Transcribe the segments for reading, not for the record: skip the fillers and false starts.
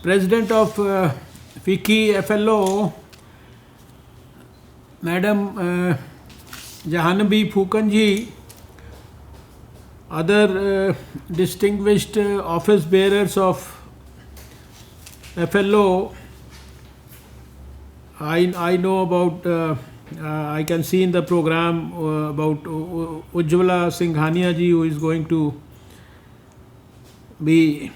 President of FICCI FLO, Madam Jahannabi Phukan, other distinguished office bearers of FLO. I know about, I can see in the program about Ujjwala Singhania ji, who is going to be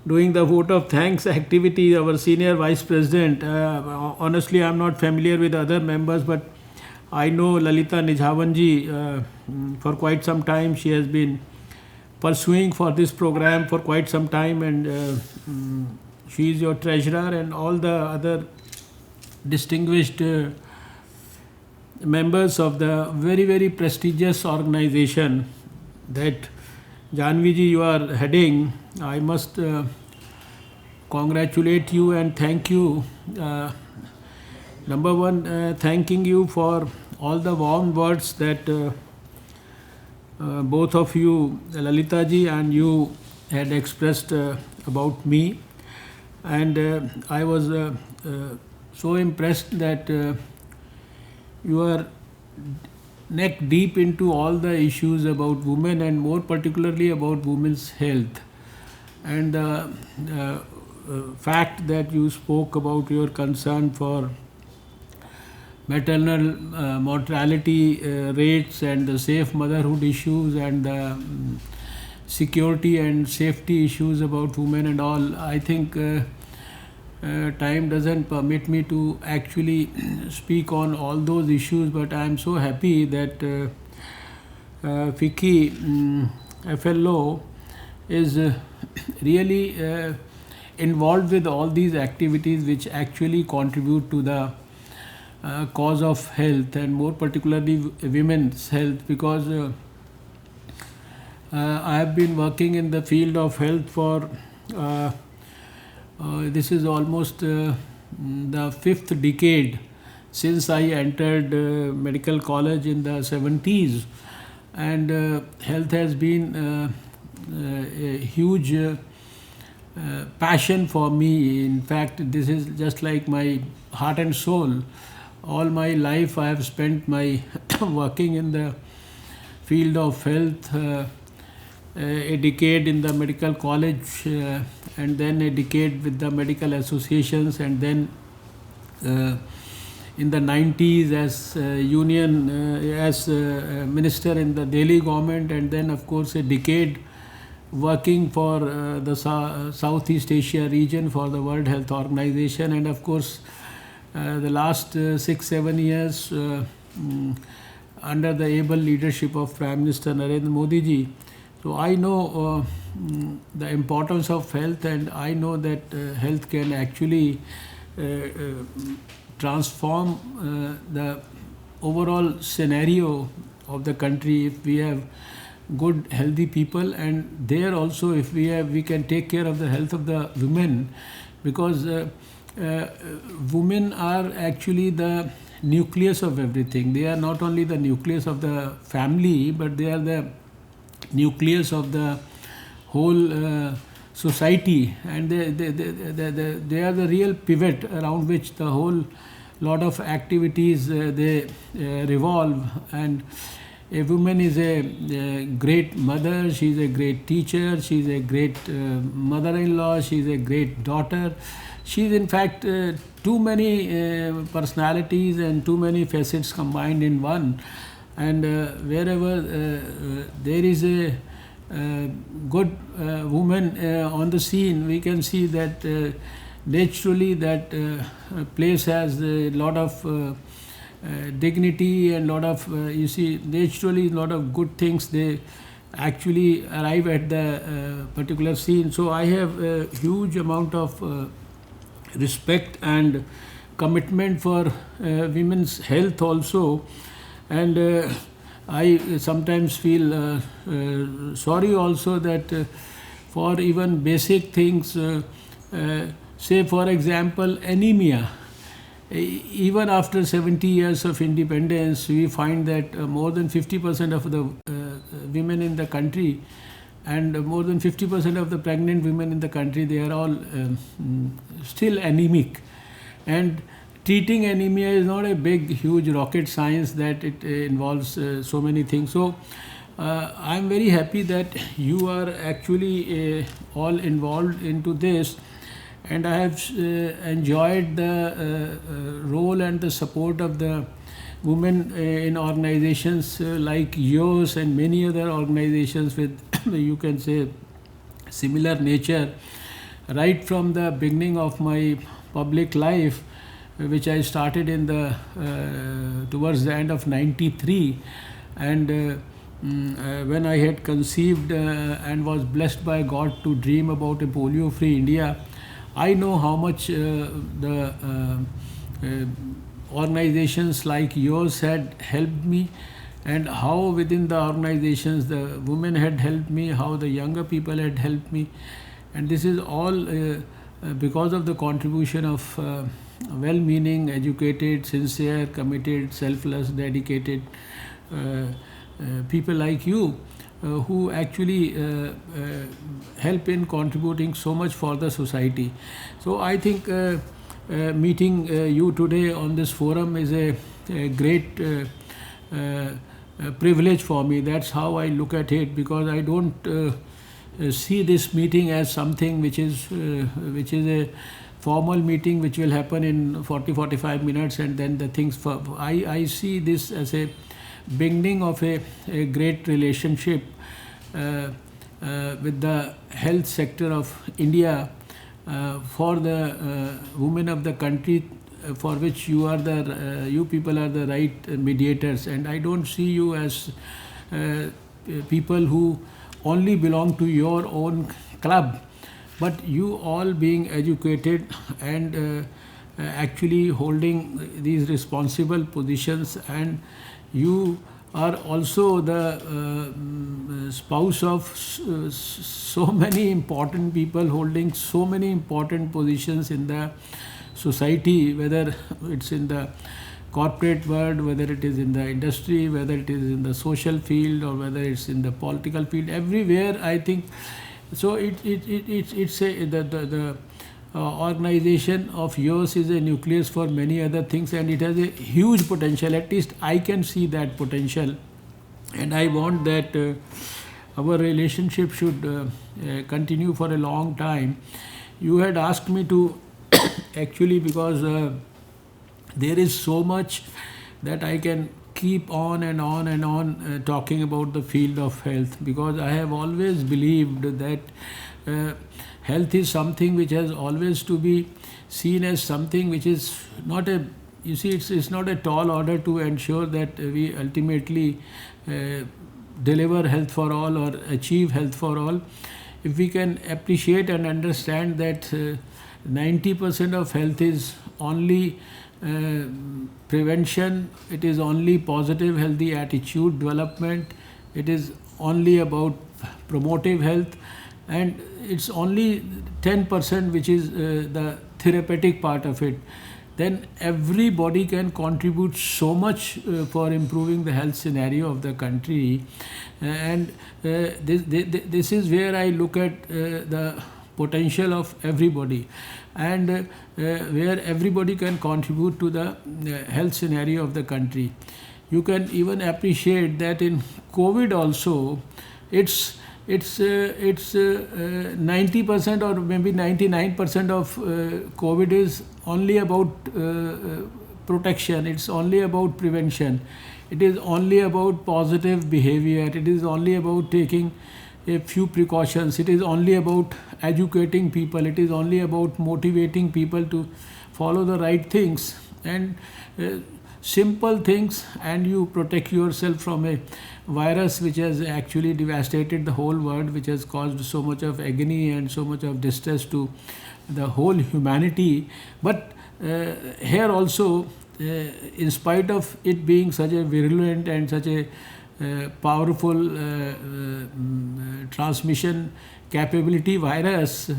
doing the vote of thanks activity, our senior vice president. Honestly, I'm not familiar with other members, but I know Lalita Nijhawanji for quite some time. She has been pursuing for this program for quite some time, and she is your treasurer, and all the other distinguished members of the very, very prestigious organization that Janvi ji you are heading. I must congratulate you and thank you. Number one, thanking you for all the warm words that both of you, Lalita ji and you, had expressed about me. And I was so impressed that you are neck deep into all the issues about women, and more particularly about women's health. And the fact that you spoke about your concern for maternal mortality rates and the safe motherhood issues and the security and safety issues about women and all, I think time doesn't permit me to actually speak on all those issues, but I am so happy that FICCI FLO is really involved with all these activities which actually contribute to the cause of health, and more particularly women's health, because I have been working in the field of health for this is almost the 5th decade since I entered medical college in the 70s, and health has been a huge passion for me. In fact, this is just like my heart and soul. All my life I have spent my working in the field of health, a decade in the medical college, and then a decade with the medical associations, and then in the 90s as union, as minister in the Delhi government, and then of course a decade working for the Southeast Asia region for the World Health Organization, and of course the last 6-7 years under the able leadership of Prime Minister Narendra Modi ji. So I know the importance of health, and I know that health can actually transform the overall scenario of the country if we have good healthy people, and there also if we can take care of the health of the women, because women are actually the nucleus of everything. They are not only the nucleus of the family, but they are the nucleus of the whole society, and they are the real pivot around which the whole lot of activities they revolve. And a woman is a great mother, she is a great teacher, she is a great mother-in-law, she is a great daughter. She is in fact too many personalities and too many facets combined in one. And wherever there is a good woman on the scene, we can see that naturally that place has a lot of dignity and lot of you see, naturally a lot of good things they actually arrive at the particular scene. So I have a huge amount of respect and commitment for women's health also, and I sometimes feel sorry also that for even basic things, say for example anemia, even after 70 years of independence, we find that more than 50% of the women in the country and more than 50% of the pregnant women in the country, they are all still anemic. And treating anemia is not a big, huge rocket science that it involves so many things. So I'm very happy that you are actually all involved into this, and I have enjoyed the role and the support of the women in organizations like yours and many other organizations with you can say similar nature, right from the beginning of my public life, which I started in the towards the end of 93. And when I had conceived and was blessed by God to dream about a polio-free India, I know how much the organizations like yours had helped me, and how within the organizations the women had helped me, how the younger people had helped me. And this is all because of the contribution of well-meaning, educated, sincere, committed, selfless, dedicated people like you, who actually help in contributing so much for the society. So I think meeting you today on this forum is a great privilege for me. That's how I look at it, because I don't see this meeting as something which is a formal meeting which will happen in 40-45 minutes and then the things I see this as a beginning of a great relationship with the health sector of India, for the women of the country, for which you people are the right mediators. And I don't see you as people who only belong to your own club, but you all being educated and actually holding these responsible positions, and you are also the spouse of so many important people holding so many important positions in the society, whether it's in the corporate world, whether it is in the industry, whether it is in the social field, or whether it's in the political field. Everywhere, I think. So it's the organization of yours is a nucleus for many other things, and it has a huge potential. At least I can see that potential, and I want that our relationship should continue for a long time. You had asked me to actually, because there is so much that I can keep on and on and on talking about the field of health, because I have always believed that health is something which has always to be seen as something which is not a, you see, it's not a tall order to ensure that we ultimately deliver health for all or achieve health for all. If we can appreciate and understand that 90% of health is only prevention, it is only positive healthy attitude development, it is only about promotive health, and it's only 10% which is the therapeutic part of it, then everybody can contribute so much for improving the health scenario of the country. And this is where I look at the potential of everybody, and where everybody can contribute to the health scenario of the country. You can even appreciate that in COVID also, it's 90% or maybe 99% of COVID is only about protection, it's only about prevention, it is only about positive behavior, it is only about taking a few precautions, it is only about educating people, it is only about motivating people to follow the right things and simple things, and you protect yourself from a virus which has actually devastated the whole world, which has caused so much of agony and so much of distress to the whole humanity. But here also, in spite of it being such a virulent and such a powerful transmission capability virus,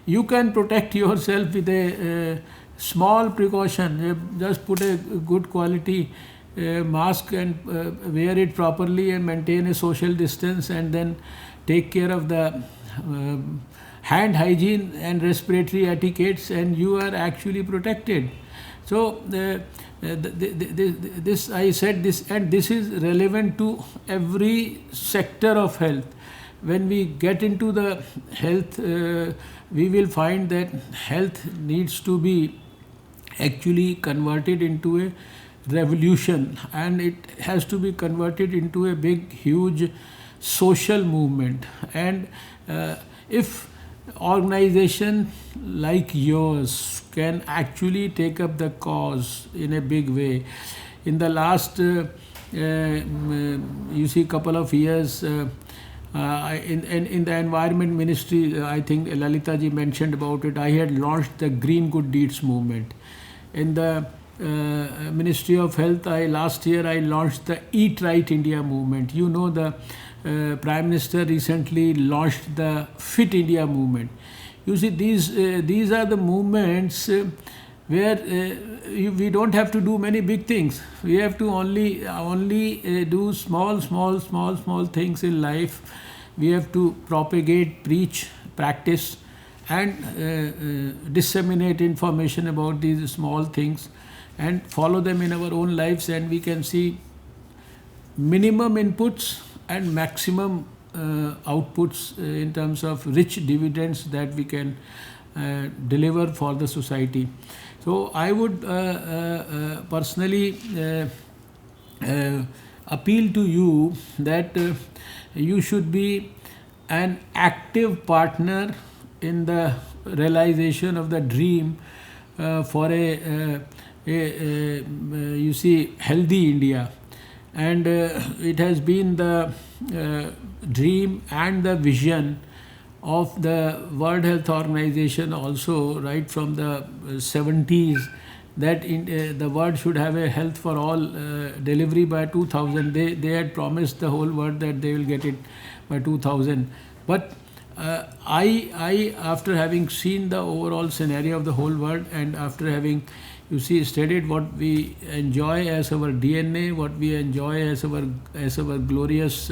you can protect yourself with a small precaution. Just put a good quality mask and wear it properly and maintain a social distance, and then take care of the hand hygiene and respiratory etiquettes, and you are actually protected. So this I said this, and this is relevant to every sector of health. When we get into the health, we will find that health needs to be actually converted into a revolution, and it has to be converted into a big, huge social movement. And if organization like yours can actually take up the cause in a big way, in the last you see couple of years, in the environment ministry, I think Lalita ji mentioned about it, I had launched the green good deeds movement. In the Ministry of Health, last year I launched the Eat Right India movement. You know, the Prime Minister recently launched the Fit India movement. You see, these are the movements where we don't have to do many big things. We have to only do small things in life. We have to propagate, preach, practice, and disseminate information about these small things, and follow them in our own lives, and we can see minimum inputs and maximum outputs in terms of rich dividends that we can deliver for the society. So I would personally appeal to you that you should be an active partner in the realization of the dream for a you see healthy India. And it has been the dream and the vision of the World Health Organization also, right from the 70s, that the world should have a health for all delivery by 2000. They had promised the whole world that they will get it by 2000. But I after having seen the overall scenario of the whole world, and after having, you see, studied what we enjoy as our DNA, what we enjoy as our glorious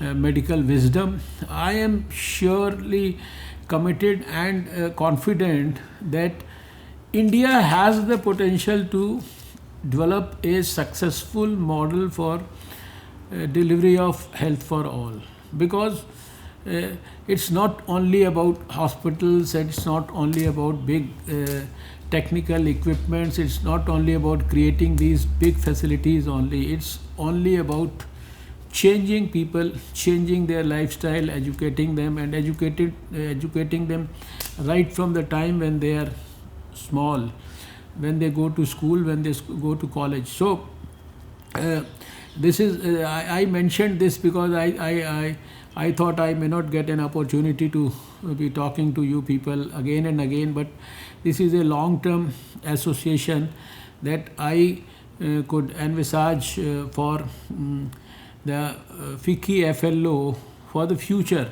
medical wisdom, I am surely committed and confident that India has the potential to develop a successful model for delivery of health for all. Because it's not only about hospitals, it's not only about big technical equipments, it's not only about creating these big facilities only, it's only about changing people, changing their lifestyle, educating them, and educating them right from the time when they are small, when they go to school, when they go to college. So this is I mentioned this because I thought I may not get an opportunity to be talking to you people again and again, but this is a long-term association that I could envisage for the FICCI FLO for the future,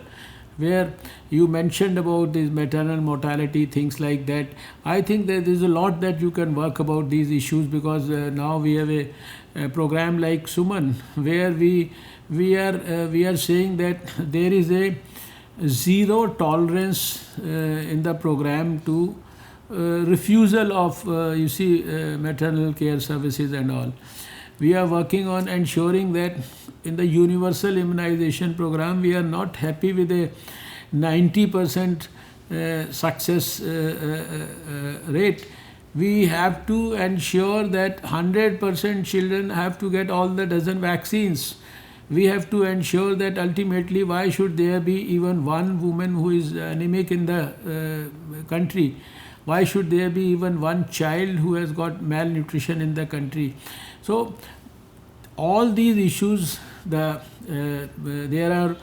where you mentioned about this maternal mortality, things like that. I think that there is a lot that you can work about these issues, because now we have a program like Suman, where we are saying that there is a zero tolerance in the program to refusal of maternal care services and all. We are working on ensuring that in the universal immunization program, we are not happy with a 90% success rate. We have to ensure that 100% children have to get all the dozen vaccines. We have to ensure that ultimately, why should there be even one woman who is anemic in the country? Why should there be even one child who has got malnutrition in the country? So all these issues, there are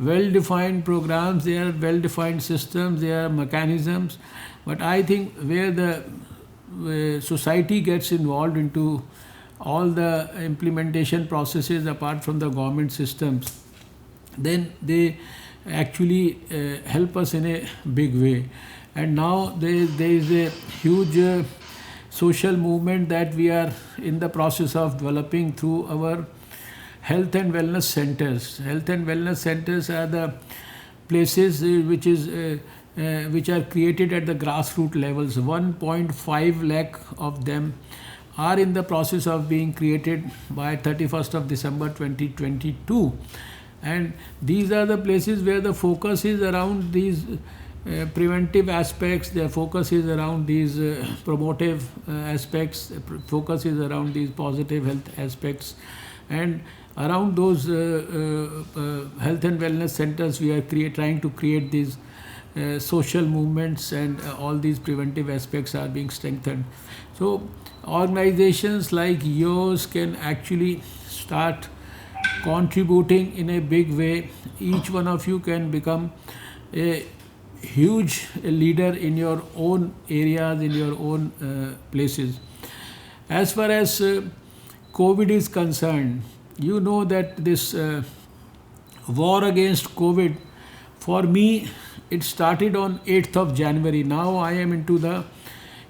well-defined programs, there are well-defined systems, there are mechanisms, but I think where the society gets involved into all the implementation processes apart from the government systems, then they actually help us in a big way. And now there is a huge social movement that we are in the process of developing through our health and wellness centers. Health and wellness centers are the places which are created at the grassroots levels. 1.5 lakh of them are in the process of being created by 31st of December 2022, and these are the places where the focus is around these preventive aspects, their focus is around these promotive aspects, focus is around these positive health aspects, and around those health and wellness centers we are trying to create these social movements, and all these preventive aspects are being strengthened. So organizations like yours can actually start contributing in a big way. Each one of you can become a huge leader in your own areas, in your own places. As far as COVID is concerned, you know that this war against COVID, for me, it started on 8th of January. Now I am into the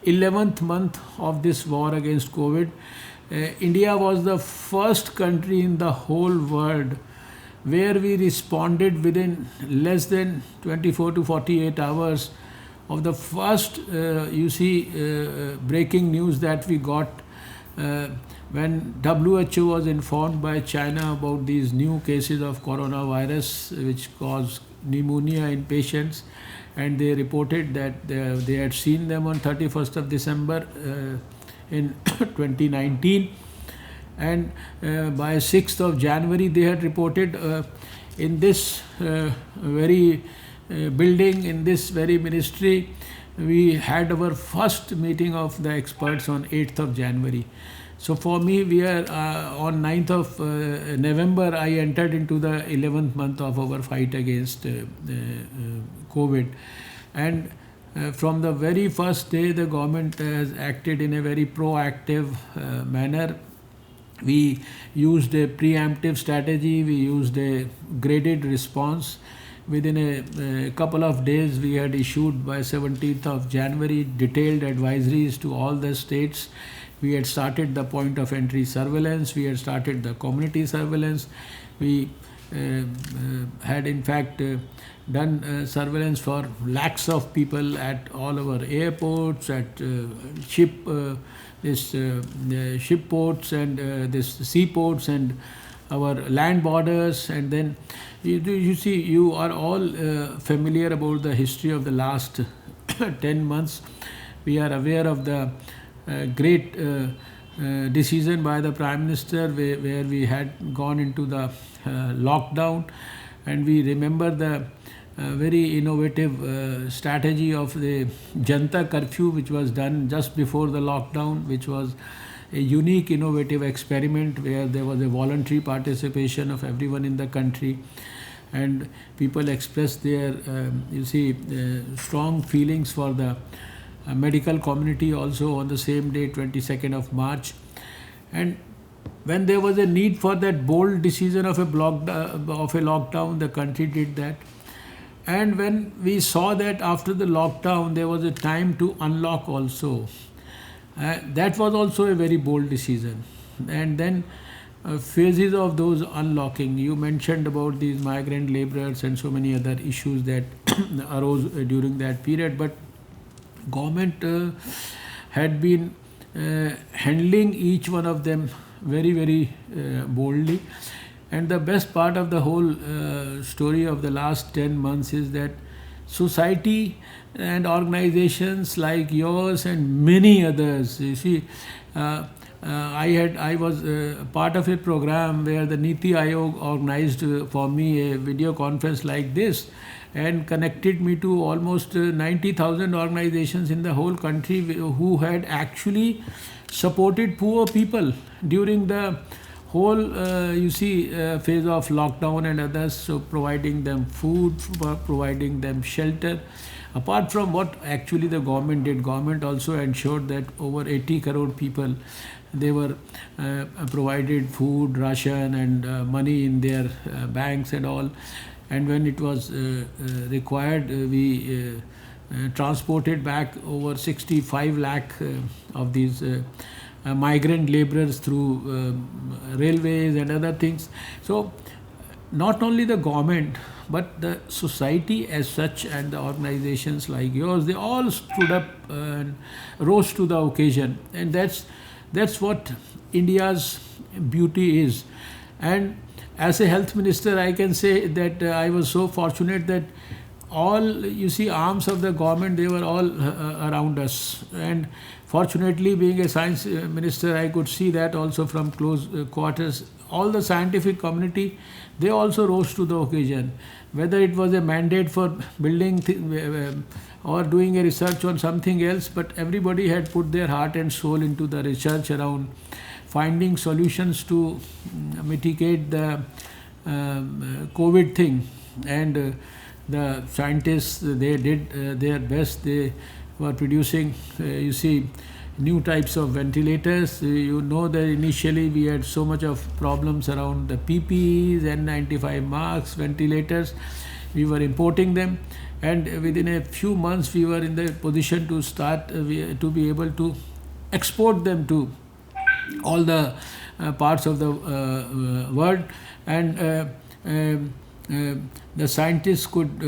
11th month of this war against COVID. India was the first country in the whole world where we responded within less than 24 to 48 hours of the first, breaking news that we got when WHO was informed by China about these new cases of coronavirus which cause pneumonia in patients, and they reported that they had seen them on 31st of December in 2019, and by 6th of January they had reported in this very building, in this very ministry, we had our first meeting of the experts on 8th of January. So for me, we are on 9th of November, I entered into the 11th month of our fight against COVID. And from the very first day, the government has acted in a very proactive manner. We used a preemptive strategy, we used a graded response. Within a couple of days, we had issued by 17th of January detailed advisories to all the states. We had started the point of entry surveillance, we had started the community surveillance, we had in fact done surveillance for lakhs of people at all our airports, at ship ports and this seaports and our land borders. And then you see, you are all familiar about the history of the last 10 months. We are aware of the great decision by the Prime Minister where we had gone into the lockdown, and we remember the very innovative strategy of the Janta curfew which was done just before the lockdown, which was a unique innovative experiment where there was a voluntary participation of everyone in the country, and people expressed their strong feelings for the medical community also on the same day, 22nd of March. And when there was a need for that bold decision of a lockdown, the country did that. And when we saw that after the lockdown there was a time to unlock also, that was also a very bold decision. And then phases of those unlocking, you mentioned about these migrant laborers and so many other issues that arose during that period, but government had been handling each one of them very, very boldly. And the best part of the whole story of the last 10 months is that society and organizations like yours and many others, you see, I was part of a program where the Niti Aayog organized for me a video conference like this and connected me to almost 90,000 organizations in the whole country who had actually supported poor people during the whole phase of lockdown and others, so providing them food, providing them shelter. Apart from what actually the government did, government also ensured that over 80 crore people, they were provided food, ration and money in their banks and all. And when it was required, we transported back over 65 lakh of these migrant laborers through railways and other things. So not only the government but the society as such and the organizations like yours, they all stood up and rose to the occasion, and that's what India's beauty is. And as a health minister, I can say that I was so fortunate that all, you see, arms of the government, they were all around us. And fortunately, being a science minister, I could see that also from close quarters. All the scientific community, they also rose to the occasion, whether it was a mandate for building or doing a research on something else, but everybody had put their heart and soul into the research around finding solutions to mitigate the COVID thing. And the scientists, they did their best. They were producing, you see, new types of ventilators. You know that initially we had so much of problems around the PPEs, N95 masks, ventilators. We were importing them, and within a few months we were in the position to start to be able to export them to all the parts of the world. And the scientists could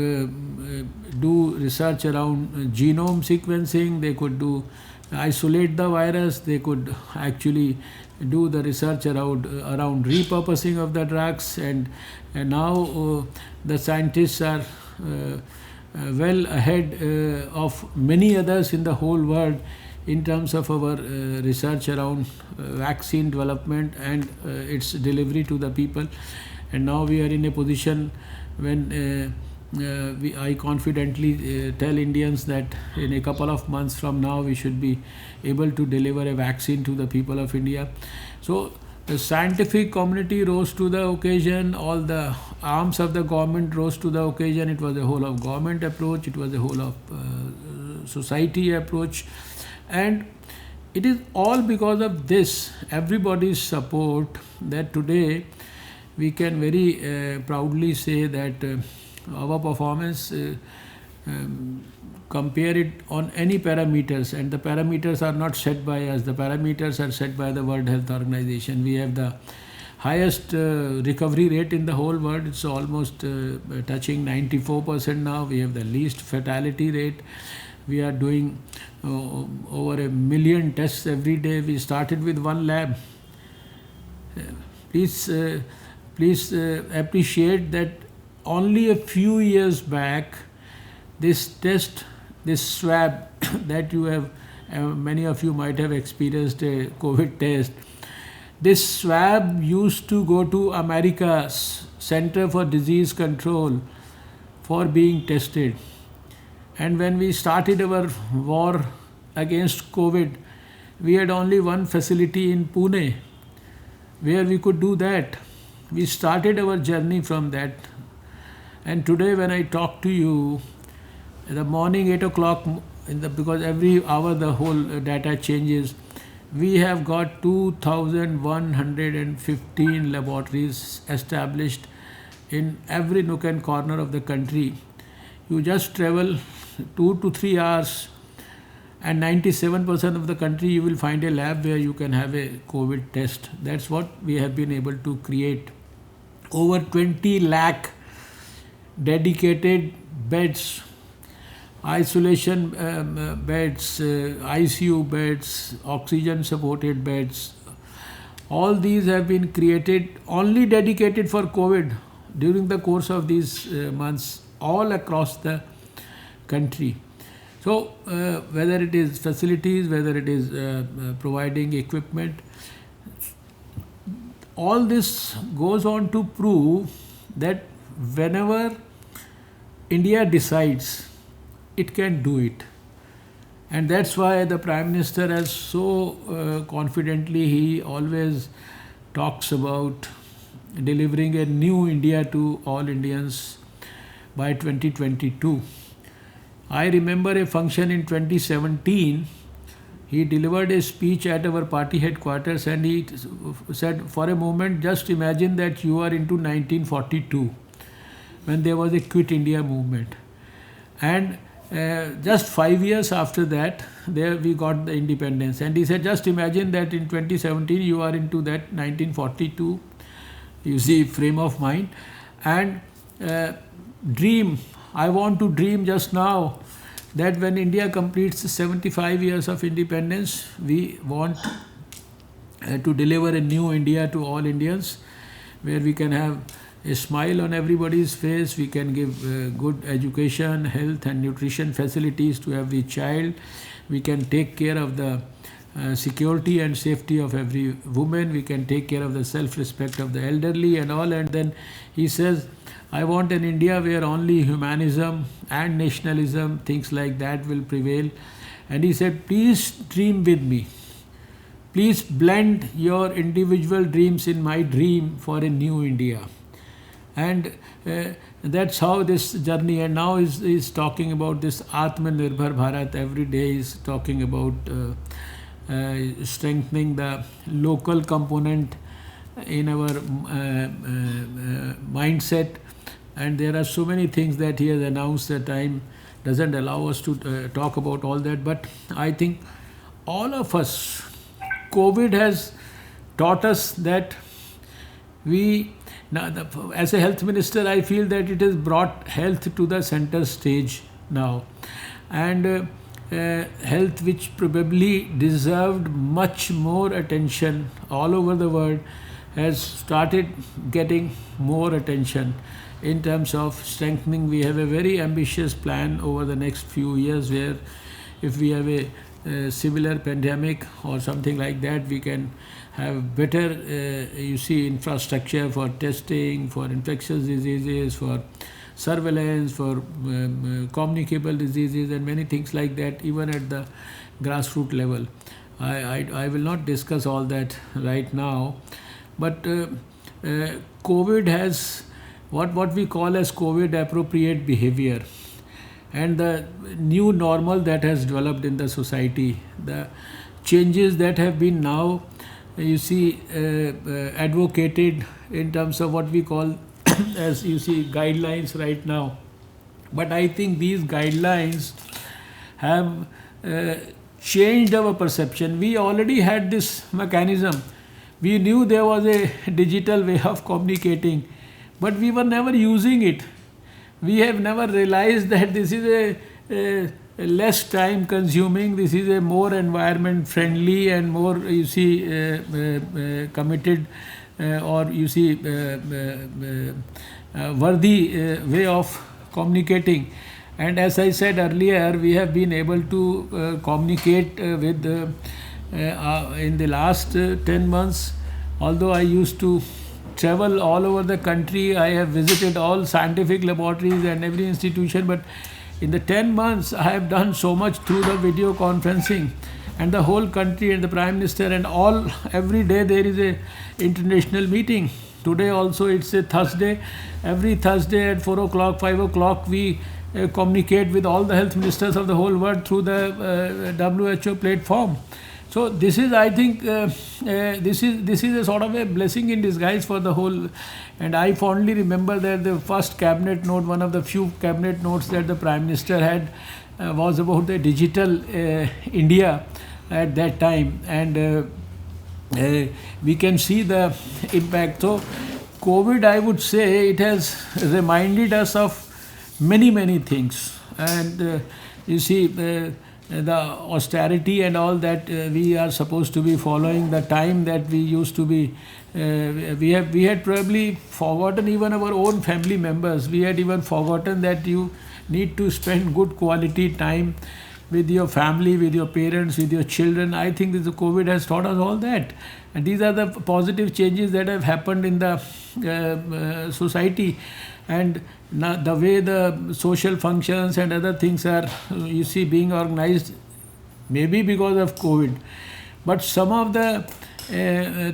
do research around genome sequencing. They could isolate the virus. They could actually do the research around repurposing of the drugs. And now the scientists are well ahead of many others in the whole world in terms of our research around vaccine development and its delivery to the people. And now we are in a position when I confidently tell Indians that in a couple of months from now we should be able to deliver a vaccine to the people of India. So the scientific community rose to the occasion, all the arms of the government rose to the occasion. It was a whole of government approach, it was a whole of society approach, and it is all because of this, everybody's support, that today we can very proudly say that our performance, compare it on any parameters, and the parameters are not set by us, the parameters are set by the World Health Organization. We have the highest recovery rate in the whole world. It's almost touching 94% now. We have the least fatality rate. We are doing over 1 million tests every day. We started with one lab. Please appreciate that only a few years back, this test, this swab that you have, many of you might have experienced a COVID test. This swab used to go to America's Center for Disease Control for being tested. And when we started our war against COVID, we had only one facility in Pune where we could do that. We started our journey from that. And today when I talk to you, in the morning 8 o'clock, because every hour the whole data changes, we have got 2,115 laboratories established in every nook and corner of the country. You just travel 2 to 3 hours, and 97% of the country you will find a lab where you can have a COVID test. That's what we have been able to create. Over 20 lakh dedicated beds, isolation beds, ICU beds, oxygen supported beds. All these have been created only dedicated for COVID during the course of these months all across the country. So whether it is facilities, whether it is providing equipment, all this goes on to prove that whenever India decides, it can do it. And that's why the Prime Minister has so confidently, he always talks about delivering a new India to all Indians by 2022. I remember a function in 2017. He delivered a speech at our party headquarters, and he said, for a moment, just imagine that you are into 1942 when there was a Quit India movement. And just 5 years after that, there we got the independence. And he said, just imagine that in 2017 you are into that 1942, you see, frame of mind, and dream. I want to dream just now that when India completes 75 years of independence, we want to deliver a new India to all Indians, where we can have a smile on everybody's face, we can give good education, health and nutrition facilities to every child, we can take care of the security and safety of every woman, we can take care of the self-respect of the elderly and all. And then he says, I want an India where only humanism and nationalism, things like that will prevail. And he said, please dream with me. Please blend your individual dreams in my dream for a new India. And that's how this journey, and now is talking about this Atmanirbhar Bharat. Every day is talking about strengthening the local component in our mindset. And there are so many things that he has announced that time doesn't allow us to talk about all that. But I think all of us, COVID has taught us that as a health minister, I feel that it has brought health to the center stage now. And health, which probably deserved much more attention all over the world, has started getting more attention in terms of strengthening. We have a very ambitious plan over the next few years, where if we have a similar pandemic or something like that, we can have better infrastructure for testing, for infectious diseases, for surveillance, for communicable diseases and many things like that, even at the grassroots level. I will not discuss all that right now, but COVID has what we call as COVID appropriate behavior, and the new normal that has developed in the society, the changes that have been now advocated in terms of what we call as guidelines right now. But I think these guidelines have changed our perception. We already had this mechanism. We knew there was a digital way of communicating, but we were never using it. We have never realized that this is a less time consuming, this is a more environment friendly and more committed worthy way of communicating. And as I said earlier, we have been able to communicate with in the last 10 months. Although I used to travel all over the country, I have visited all scientific laboratories and every institution, but in the 10 months I have done so much through the video conferencing, and the whole country and the Prime Minister and all, every day there is a international meeting. Today also it's a Thursday. Every Thursday at 4 o'clock, 5 o'clock we communicate with all the health ministers of the whole world through the WHO platform. So this is, I think, this is a sort of a blessing in disguise for the whole. And I fondly remember that the first cabinet note, one of the few cabinet notes that the Prime Minister had, was about the digital India at that time, and we can see the impact. So COVID, I would say, it has reminded us of many things, and the austerity and all that we are supposed to be following, the time that we used to be, we had probably forgotten even our own family members. We had even forgotten that you need to spend good quality time with your family, with your parents, with your children. I think the COVID has taught us all that, and these are the positive changes that have happened in the society. And now the way the social functions and other things are being organized, maybe because of COVID, but some of the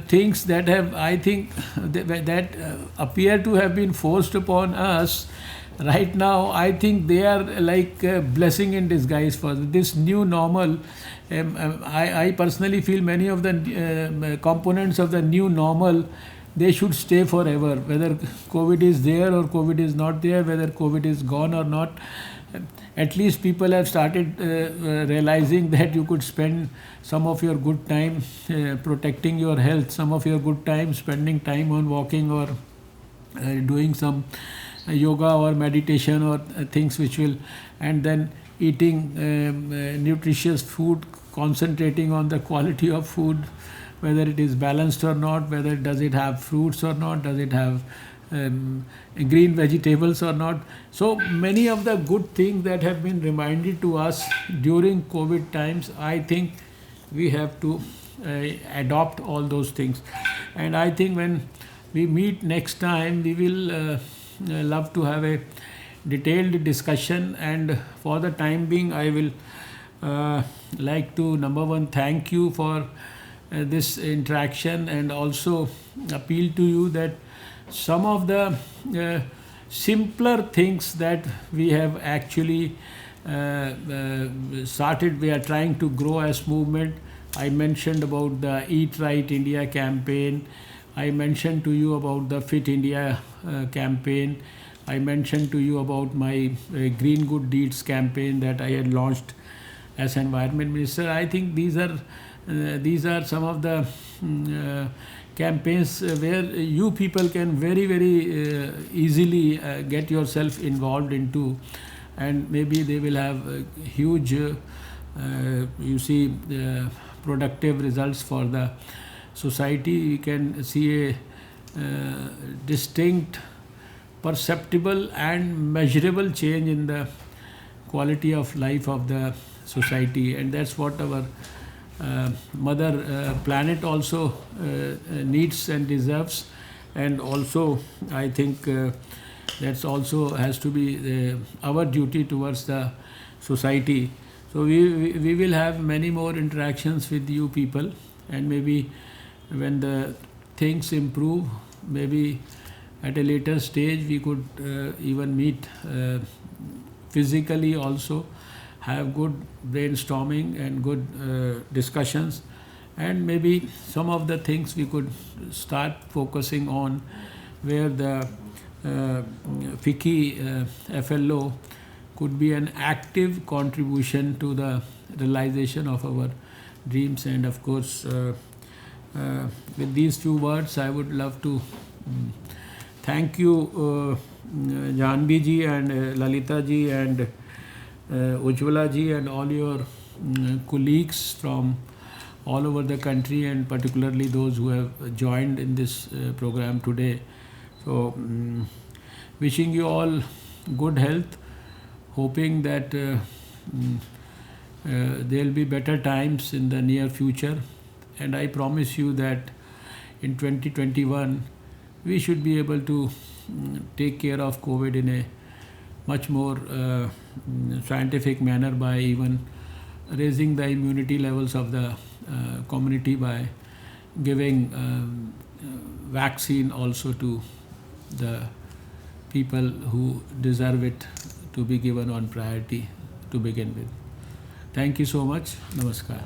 things that have, I think, that appear to have been forced upon us right now, I think they are like a blessing in disguise for this new normal. I personally feel many of the components of the new normal, they should stay forever, whether COVID is there or COVID is not there, whether COVID is gone or not. at least people have started realizing that you could spend some of your good time protecting your health, some of your good time spending time on walking or doing some yoga or meditation or things which will, and then eating nutritious food, concentrating on the quality of food, whether it is balanced or not, whether does it have fruits or not, does it have green vegetables or not. So many of the good things that have been reminded to us during COVID times, I think we have to adopt all those things. And I think when we meet next time, we will love to have a detailed discussion. And for the time being, I will like to, number one, thank you for this interaction, and also appeal to you that some of the simpler things that we have actually started, we are trying to grow as movement. I mentioned about the Eat Right India campaign. I mentioned to you about the Fit India campaign. I mentioned to you about my Green Good Deeds campaign that I had launched as Environment Minister. I think these are some of the campaigns where you people can very easily get yourself involved into, and maybe they will have huge productive results for the society. You can see a distinct, perceptible and measurable change in the quality of life of the society, and that's what our mother planet also needs and deserves. And also I think that's also has to be our duty towards the society. So we will have many more interactions with you people, and maybe when the things improve, maybe at a later stage we could even meet physically also, have good brainstorming and good discussions, and maybe some of the things we could start focusing on, where the FICCI FLO could be an active contribution to the realization of our dreams. And of course, with these few words, I would love to thank you, Janvi ji and Lalita ji and Ujjwala ji and all your colleagues from all over the country, and particularly those who have joined in this program today. So wishing you all good health, hoping that there will be better times in the near future, and I promise you that in 2021 we should be able to take care of COVID in a much more scientific manner, by even raising the immunity levels of the community by giving vaccine also to the people who deserve it to be given on priority to begin with. Thank you so much. Namaskar.